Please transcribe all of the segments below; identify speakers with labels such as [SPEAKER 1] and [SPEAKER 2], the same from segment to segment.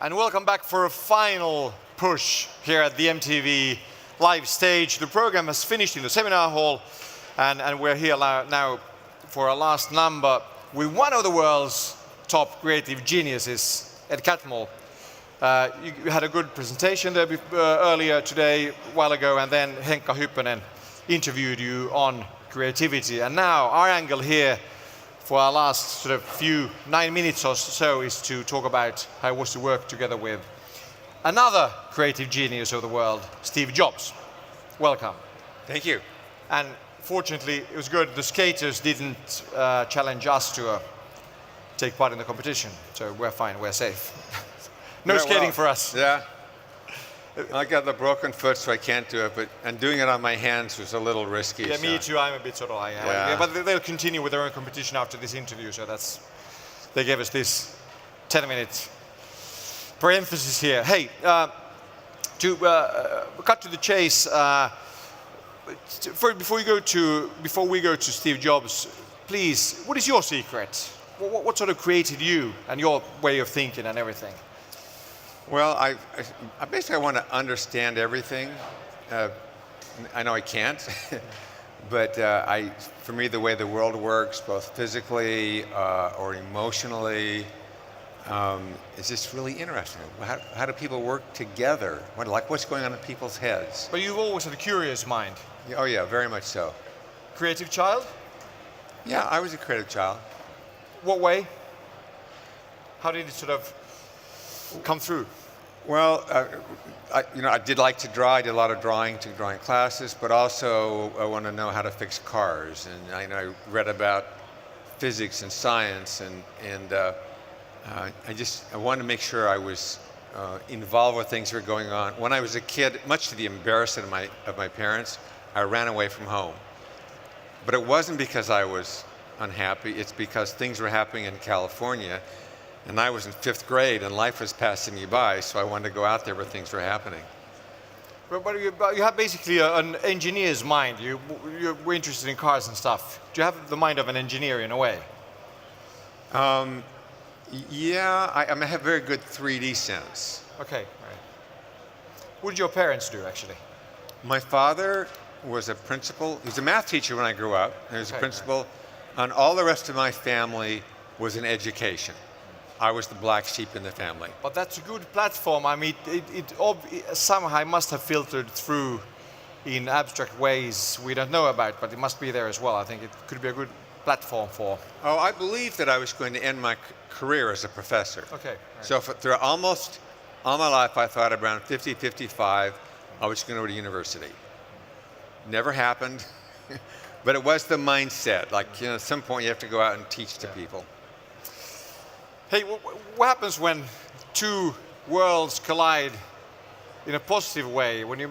[SPEAKER 1] And welcome back for a final push here at the MTV live stage. The program has finished in the seminar hall, and we're here now for our last number with one of the world's top creative geniuses at Catmull. You had a good presentation there earlier today, a while ago, and then Henkka Hyppönen interviewed you on creativity. And now our angle here for our last sort of 9 minutes or so is to talk about how it was to work together with another creative genius of the world, Steve Jobs. Welcome.
[SPEAKER 2] Thank you.
[SPEAKER 1] And fortunately, it was good. The skaters didn't challenge us to take part in the competition, so we're fine, we're safe. No skating for us.
[SPEAKER 2] Yeah. I got the broken foot, so I can't do it, and doing it on my hands was a little risky.
[SPEAKER 1] Yeah, me too. I'm a bit sort of like, yeah. But they'll continue with their own competition after this interview, so they gave us this 10-minute parenthesis here. Hey, to cut to the chase, before we go to Steve Jobs, please, what is your secret? What sort of created you and your way of thinking and everything?
[SPEAKER 2] Well, I basically want to understand everything. I know I can't, but for me, the way the world works, both physically or emotionally, is just really interesting. How do people work together? What's going on in people's heads?
[SPEAKER 1] But you've always had a curious mind.
[SPEAKER 2] Oh yeah, very much so.
[SPEAKER 1] Creative child?
[SPEAKER 2] Yeah, I was a creative child.
[SPEAKER 1] What way? How did it sort of come through?
[SPEAKER 2] Well, I did like to draw. I did a lot of drawing classes, but also I want to know how to fix cars. And I read about physics and science, and I wanted to make sure I was involved with things that were going on. When I was a kid, much to the embarrassment of my parents, I ran away from home. But it wasn't because I was unhappy. It's because things were happening in California. And I was in 5th grade, and life was passing me by, so I wanted to go out there where things were happening.
[SPEAKER 1] But you have basically an engineer's mind. You were interested in cars and stuff. Do you have the mind of an engineer in a way?
[SPEAKER 2] Yeah, I have very good 3D sense.
[SPEAKER 1] Okay, right. What did your parents do, actually?
[SPEAKER 2] My father was a principal. He was a math teacher when I grew up. He was a principal. Right. And all the rest of my family was in education. I was the black sheep in the family.
[SPEAKER 1] But that's a good platform. I mean, it somehow must have filtered through in abstract ways we don't know about, but it must be there as well. I think it could be a good platform for...
[SPEAKER 2] Oh, I believed that I was going to end my career as a professor.
[SPEAKER 1] Okay. Right.
[SPEAKER 2] So through almost all my life, I thought around 50, 55, I was going to go to university. Never happened, but it was the mindset. At some point you have to go out and teach to people.
[SPEAKER 1] Hey, what happens when two worlds collide in a positive way? When you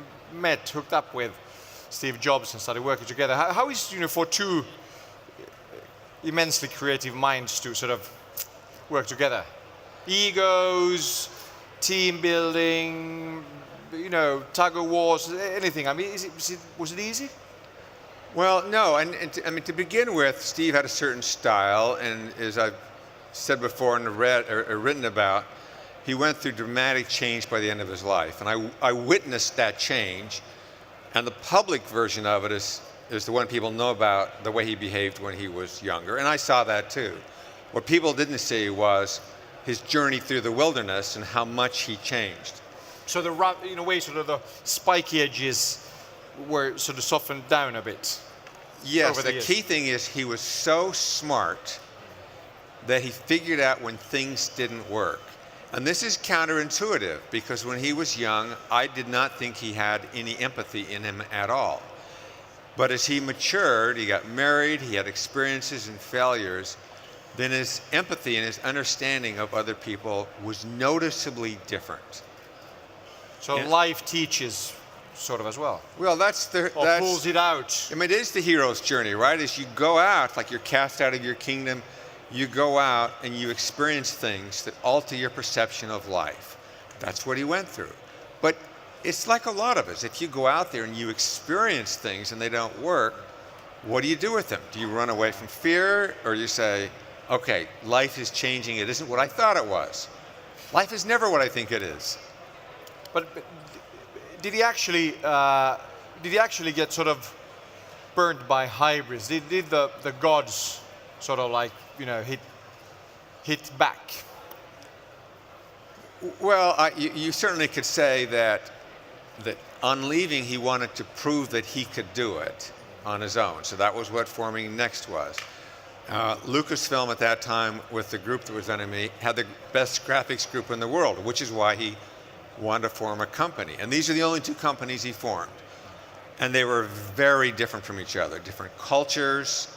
[SPEAKER 1] hooked up with Steve Jobs and started working together, how is it, for two immensely creative minds to sort of work together? Egos, team building, tug of wars, anything. I mean, was it easy?
[SPEAKER 2] Well, no, and to begin with, Steve had a certain style, and as I've said before and read or written about, he went through dramatic change by the end of his life. And I witnessed that change, and the public version of it is the one people know about, the way he behaved when he was younger. And I saw that too. What people didn't see was his journey through the wilderness and how much he changed.
[SPEAKER 1] So in a way, sort of the spiky edges were sort of softened down a bit.
[SPEAKER 2] Yes, the key thing is he was so smart that he figured out when things didn't work. And this is counterintuitive, because when he was young, I did not think he had any empathy in him at all. But as he matured, he got married, he had experiences and failures, then his empathy and his understanding of other people was noticeably different.
[SPEAKER 1] So life teaches sort of as well.
[SPEAKER 2] Well,
[SPEAKER 1] or pulls it out.
[SPEAKER 2] I mean, it is the hero's journey, right? As you go out, like you're cast out of your kingdom, you go out and you experience things that alter your perception of life. That's what he went through. But it's like a lot of us. If you go out there and you experience things and they don't work, what do you do with them? Do you run away from fear, or you say, okay, life is changing, it isn't what I thought it was? Life is never what I think it is.
[SPEAKER 1] But did he actually get sort of burned by hybrids? Did the gods sort of like, you know, hit back?
[SPEAKER 2] Well, you certainly could say that on leaving, he wanted to prove that he could do it on his own. So that was what forming Next was. Lucasfilm at that time, with the group that was under me, had the best graphics group in the world, which is why he wanted to form a company. And these are the only two companies he formed. And they were very different from each other, different cultures.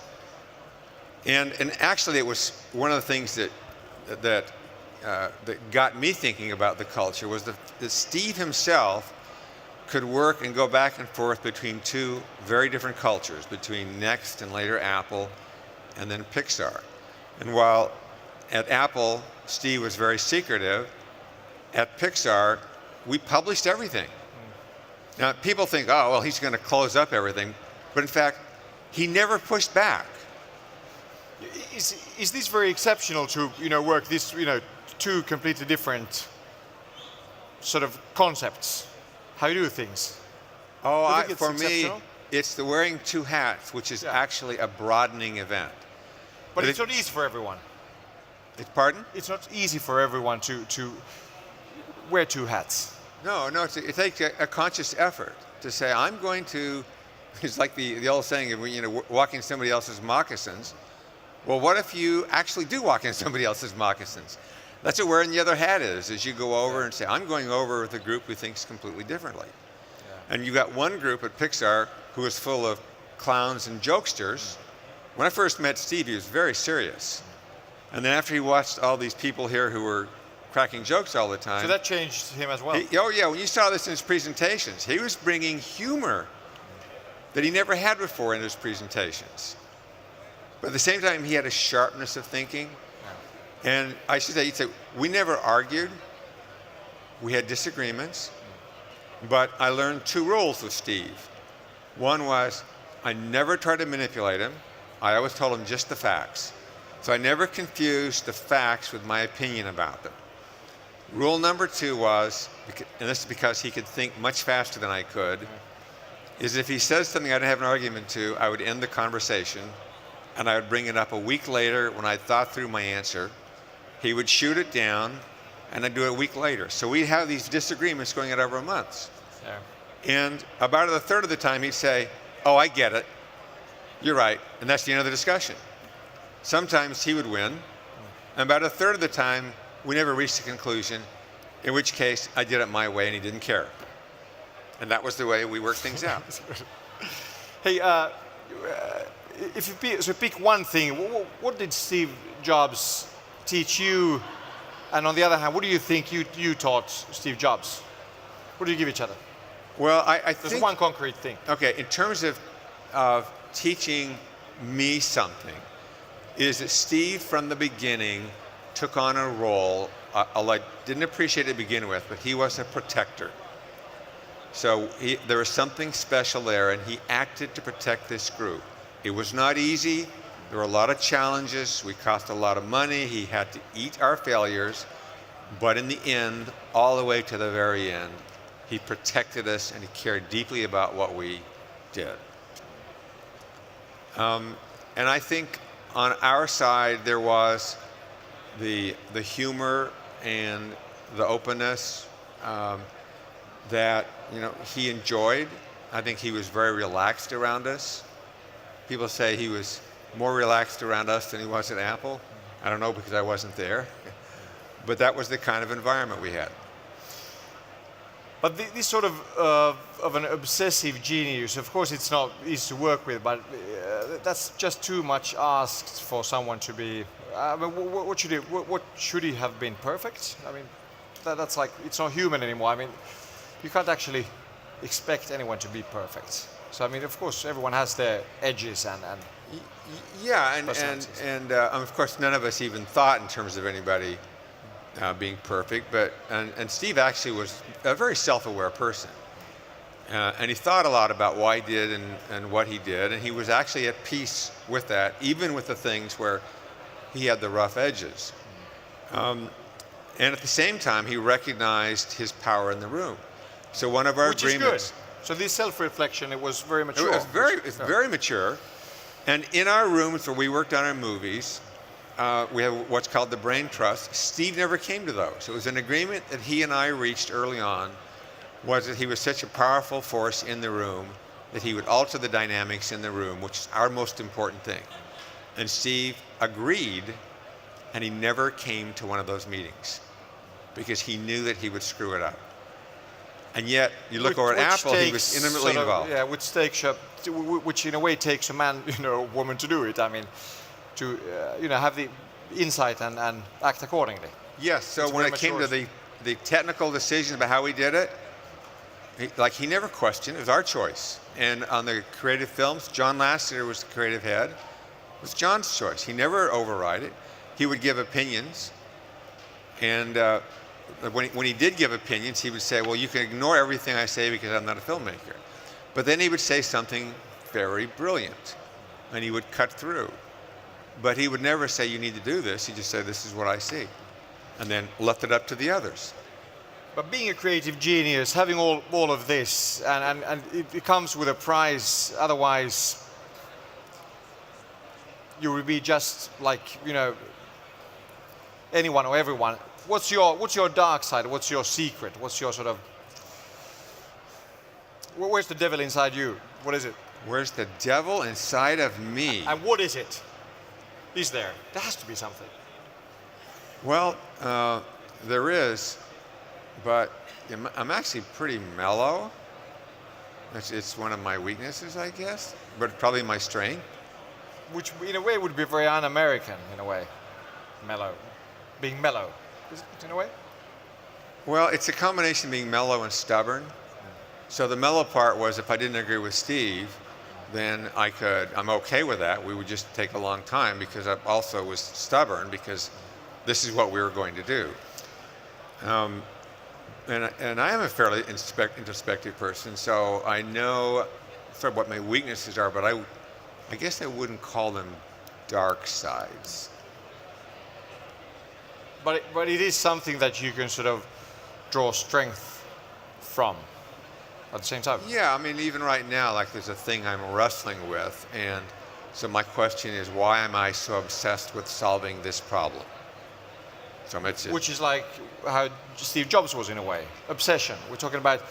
[SPEAKER 2] And actually, it was one of the things that got me thinking about the culture was that Steve himself could work and go back and forth between two very different cultures, between Next and later Apple, and then Pixar. And while at Apple, Steve was very secretive, at Pixar, we published everything. Now, people think, oh, well, he's going to close up everything. But in fact, he never pushed back.
[SPEAKER 1] Is this very exceptional to, you know, work this, you know, two completely different sort of concepts? How you do things?
[SPEAKER 2] Oh, for me, it's the wearing two hats, which is actually a broadening event.
[SPEAKER 1] But it's not easy for everyone.
[SPEAKER 2] Pardon?
[SPEAKER 1] It's not easy for everyone to wear two hats.
[SPEAKER 2] No, it takes a conscious effort to say, I'm going to, it's like the old saying, you know, walk in somebody else's moccasins. Well, what if you actually do walk in somebody else's moccasins? That's what wearing the other hat is you go over and say, I'm going over with a group who thinks completely differently. Yeah. And you got one group at Pixar who is full of clowns and jokesters. When I first met Steve, he was very serious. And then after he watched all these people here who were cracking jokes all the time.
[SPEAKER 1] So that changed him as well.
[SPEAKER 2] Oh yeah, when you saw this in his presentations, he was bringing humor that he never had before in his presentations. But at the same time, he had a sharpness of thinking. Yeah. And I should say, he'd say, we never argued. We had disagreements. But I learned two rules with Steve. One was, I never tried to manipulate him. I always told him just the facts. So I never confused the facts with my opinion about them. Rule number two was, and this is because he could think much faster than I could, is if he says something I didn't have an argument to, I would end the conversation, and I would bring it up a week later when I thought through my answer. He would shoot it down, and I'd do it a week later. So we'd have these disagreements going on over months. Yeah. And about a third of the time, he'd say, oh, I get it. You're right. And that's the end of the discussion. Sometimes he would win. And about a third of the time, we never reached a conclusion, in which case I did it my way and he didn't care. And that was the way we worked things out.
[SPEAKER 1] Hey, if you pick one thing, what did Steve Jobs teach you? And on the other hand, what do you think you taught Steve Jobs? What do you give each other?
[SPEAKER 2] Well, I think...
[SPEAKER 1] There's one concrete thing.
[SPEAKER 2] Okay, in terms of teaching me something, is that Steve, from the beginning, took on a role, I didn't appreciate it to begin with, but he was a protector. So there was something special there, and he acted to protect this group. It was not easy. There were a lot of challenges. We cost a lot of money. He had to eat our failures. But in the end, all the way to the very end, he protected us, and he cared deeply about what we did. And I think on our side, there was the humor and the openness that he enjoyed. I think he was very relaxed around us. People say he was more relaxed around us than he was at Apple. I don't know because I wasn't there. But that was the kind of environment we had.
[SPEAKER 1] But this sort of an obsessive genius, of course it's not easy to work with, but that's just too much asked for someone to be. What should he have been perfect? I mean, that's like, it's not human anymore. I mean, you can't actually expect anyone to be perfect. So I mean, of course, everyone has their edges and
[SPEAKER 2] yeah, and of course, none of us even thought in terms of anybody being perfect. But and Steve actually was a very self-aware person, and he thought a lot about why he did and what he did, and he was actually at peace with that, even with the things where he had the rough edges. And at the same time, he recognized his power in the room. So one of our
[SPEAKER 1] Which
[SPEAKER 2] agreements.
[SPEAKER 1] is good. So this self-reflection, it was very mature.
[SPEAKER 2] It's very mature. And in our rooms where we worked on our movies, we have what's called the brain trust. Steve never came to those. It was an agreement that he and I reached early on, was that he was such a powerful force in the room that he would alter the dynamics in the room, which is our most important thing. And Steve agreed, and he never came to one of those meetings because he knew that he would screw it up. And yet, you look over at Apple, he was intimately involved.
[SPEAKER 1] Yeah, which in a way takes a man, a woman to do it. I mean, to have the insight and act accordingly.
[SPEAKER 2] Yes. So when it came to the technical decision about how we did it, he never questioned. It was our choice. And on the creative films, John Lasseter was the creative head. It was John's choice. He never override it. He would give opinions, and when he did give opinions, he would say, well, you can ignore everything I say because I'm not a filmmaker. But then he would say something very brilliant, and he would cut through. But he would never say, you need to do this. He just said, this is what I see, and then left it up to the others.
[SPEAKER 1] But being a creative genius, having all of this, and it comes with a price, otherwise you would be just like, anyone or everyone. What's your dark side? What's your secret? What's your sort of, where's the devil inside you? What is it?
[SPEAKER 2] Where's the devil inside of me?
[SPEAKER 1] And what is it? Is there? There has to be something.
[SPEAKER 2] Well, there is, but I'm actually pretty mellow. It's one of my weaknesses, I guess, but probably my strength.
[SPEAKER 1] Which in a way would be very un-American, in a way. Mellow. Being mellow. Is it in a way?
[SPEAKER 2] Well, it's a combination of being mellow and stubborn. So the mellow part was if I didn't agree with Steve, then I'm okay with that. We would just take a long time because I also was stubborn because this is what we were going to do. And I am a fairly introspective person, so I know sort of what my weaknesses are, but I guess I wouldn't call them dark sides.
[SPEAKER 1] But it is something that you can sort of draw strength from at the same time.
[SPEAKER 2] Yeah, I mean, even right now, like there's a thing I'm wrestling with, and so my question is, why am I so obsessed with solving this problem? So
[SPEAKER 1] which is like how Steve Jobs was in a way, obsession. We're talking about,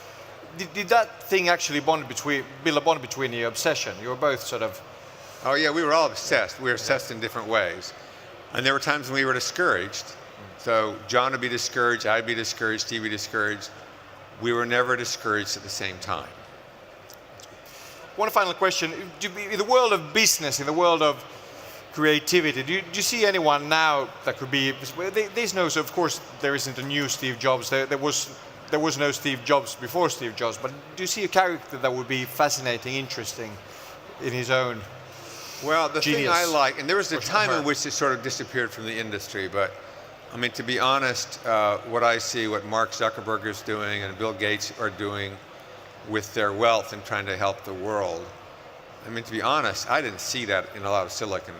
[SPEAKER 1] did that thing actually build a bond between you, obsession? You were both sort of...
[SPEAKER 2] Oh yeah, we were all obsessed. We were obsessed in different ways. And there were times when we were discouraged. So John would be discouraged, I'd be discouraged, Steve would be discouraged. We were never discouraged at the same time.
[SPEAKER 1] One final question. In the world of business, in the world of creativity, do you see anyone now that could be... There's no, so of course, there isn't a new Steve Jobs. There was no Steve Jobs before Steve Jobs, but do you see a character that would be fascinating, interesting in his own
[SPEAKER 2] Well, the
[SPEAKER 1] genius?
[SPEAKER 2] thing I like, and there was a time in which it sort of disappeared from the industry, but I mean, to be honest, what I see, what Mark Zuckerberg is doing and Bill Gates are doing with their wealth and trying to help the world, I mean, to be honest, I didn't see that in a lot of Silicon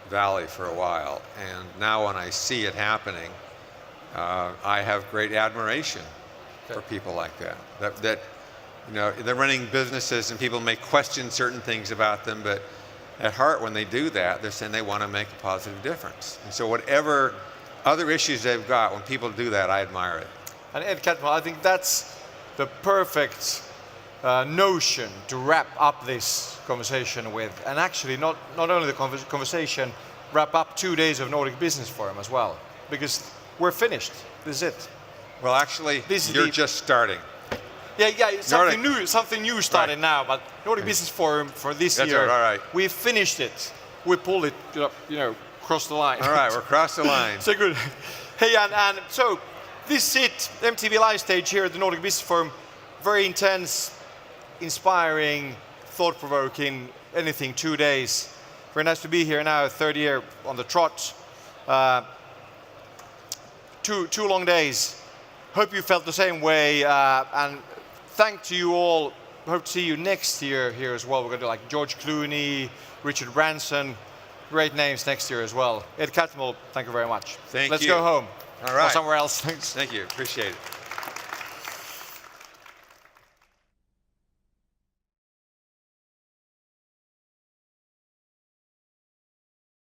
[SPEAKER 2] Valley for a while. And now when I see it happening, I have great admiration for people like that. That they're running businesses and people may question certain things about them, but at heart, when they do that, they're saying they want to make a positive difference. And so whatever other issues they've got, when people do that, I admire it.
[SPEAKER 1] And Ed Catmull, I think that's the perfect notion to wrap up this conversation with. And actually, not only the conversation, wrap up 2 days of Nordic Business Forum as well. Because we're finished. This is it.
[SPEAKER 2] Well, actually, you're just starting.
[SPEAKER 1] Yeah, something new started now, but Nordic Business Forum for this year,
[SPEAKER 2] That's all right.
[SPEAKER 1] we finished it. We pulled it, across the line.
[SPEAKER 2] All right, we're across the line.
[SPEAKER 1] So good. Hey, and so this is it, MTV Live Stage here at the Nordic Business Forum. Very intense, inspiring, thought-provoking, anything, 2 days. Very nice to be here now, third year on the trot. Two long days. Hope you felt the same way, and thank to you all. Hope to see you next year here as well. We're going to do like George Clooney, Richard Branson, great names next year as well. Ed Catmull, thank you very much.
[SPEAKER 2] Thank you.
[SPEAKER 1] Let's go home.
[SPEAKER 2] All right.
[SPEAKER 1] or somewhere else. Thanks.
[SPEAKER 2] Thank you. Appreciate it.